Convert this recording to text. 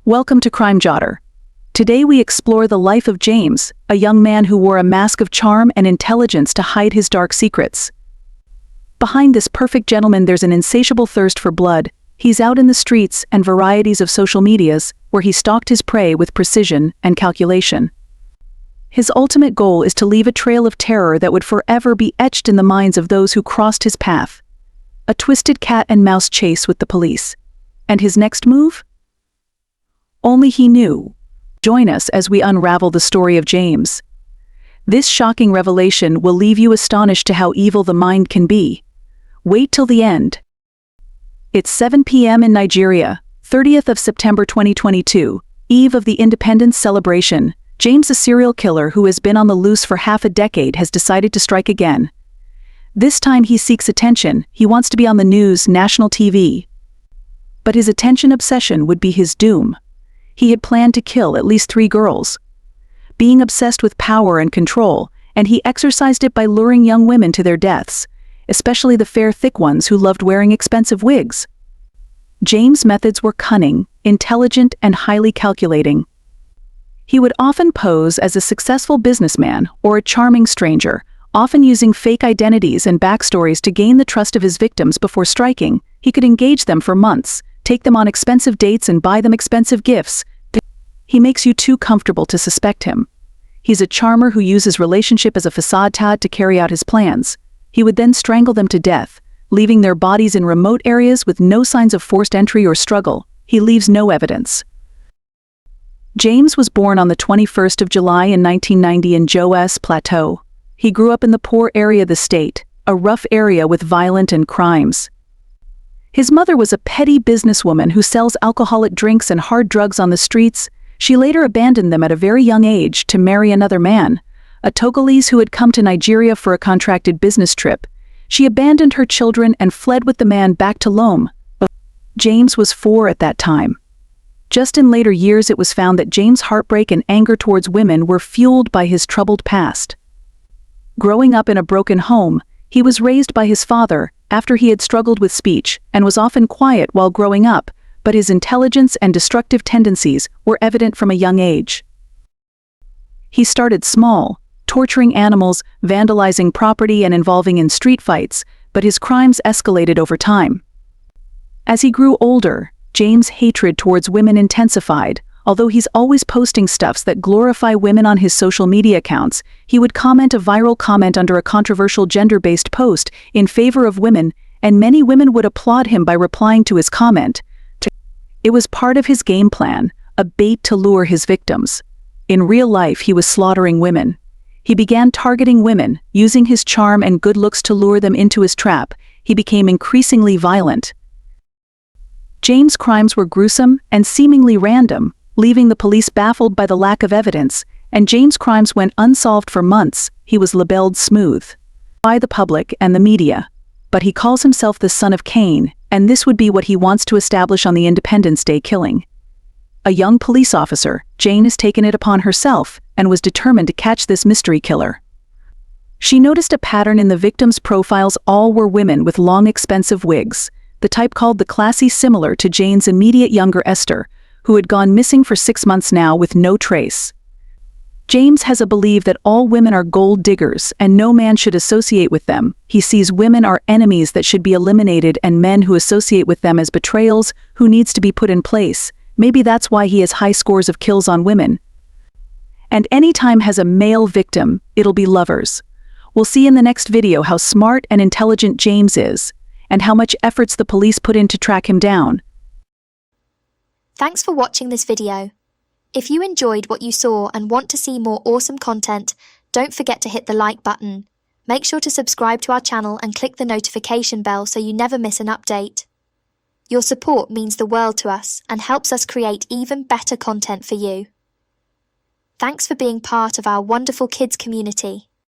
Welcome to Crime Jotter. Today we explore the life of James, a young man who wore a mask of charm and intelligence to hide his dark secrets. Behind this perfect gentleman there's an insatiable thirst for blood. He's out in the streets and varieties of social medias, where he stalked his prey with precision and calculation. His ultimate goal is to leave a trail of terror that would forever be etched in the minds of those who crossed his path. A twisted cat and mouse chase with the police. And his next move? Only he knew. Join us as we unravel the story of James. This shocking revelation will leave you astonished to how evil the mind can be. Wait till the end. It's 7 p.m. in Nigeria, 30th of September 2022, eve of the Independence celebration. James, a serial killer who has been on the loose for half a decade, has decided to strike again. This time he seeks attention. He wants to be on the news, national TV. But his attention obsession would be his doom. He had planned to kill at least 3 girls. Being obsessed with power and control, and he exercised it by luring young women to their deaths, especially the fair, thick ones who loved wearing expensive wigs. James' methods were cunning, intelligent, and highly calculating. He would often pose as a successful businessman or a charming stranger, often using fake identities and backstories to gain the trust of his victims before striking. He could engage them for months, take them on expensive dates and buy them expensive gifts. He makes you too comfortable to suspect him. He's a charmer who uses relationship as a facade to carry out his plans. He would then strangle them to death, leaving their bodies in remote areas with no signs of forced entry or struggle. He leaves no evidence. James was born on the 21st of July in 1990 in Jos Plateau. He grew up in the poor area of the state, a rough area with violence and crimes. His mother was a petty businesswoman who sells alcoholic drinks and hard drugs on the streets. She later abandoned them at a very young age to marry another man, a Togolese who had come to Nigeria for a contracted business trip. She abandoned her children and fled with the man back to Lome. James was 4 at that time. Just in later years it was found that James' heartbreak and anger towards women were fueled by his troubled past. Growing up in a broken home, he was raised by his father after he had struggled with speech and was often quiet while growing up, but his intelligence and destructive tendencies were evident from a young age. He started small, torturing animals, vandalizing property, and involving in street fights, but his crimes escalated over time. As he grew older, James' hatred towards women intensified. Although he's always posting stuffs that glorify women on his social media accounts, he would comment a viral comment under a controversial gender-based post in favor of women, and many women would applaud him by replying to his comment. It was part of his game plan, a bait to lure his victims. In real life he was slaughtering women. He began targeting women, using his charm and good looks to lure them into his trap. He became increasingly violent. James' crimes were gruesome and seemingly random, leaving the police baffled by the lack of evidence, and James' crimes went unsolved for months. He was labeled smooth by the public and the media. But he calls himself the son of Cain, and this would be what he wants to establish on the Independence Day killing. A young police officer, Jane, has taken it upon herself and was determined to catch this mystery killer. She noticed a pattern in the victims' profiles. All were women with long, expensive wigs, the type called the classy, similar to Jane's immediate younger Esther, who had gone missing for 6 months now with no trace. James has a belief that all women are gold diggers and no man should associate with them. He sees women are enemies that should be eliminated and men who associate with them as betrayals who needs to be put in place. Maybe that's why he has high scores of kills on women. And anytime has a male victim, it'll be lovers. We'll see in the next video how smart and intelligent James is, and how much efforts the police put in to track him down. Thanks for watching this video. If you enjoyed what you saw and want to see more awesome content, don't forget to hit the like button. Make sure to subscribe to our channel and click the notification bell so you never miss an update. Your support means the world to us and helps us create even better content for you. Thanks for being part of our wonderful kids community.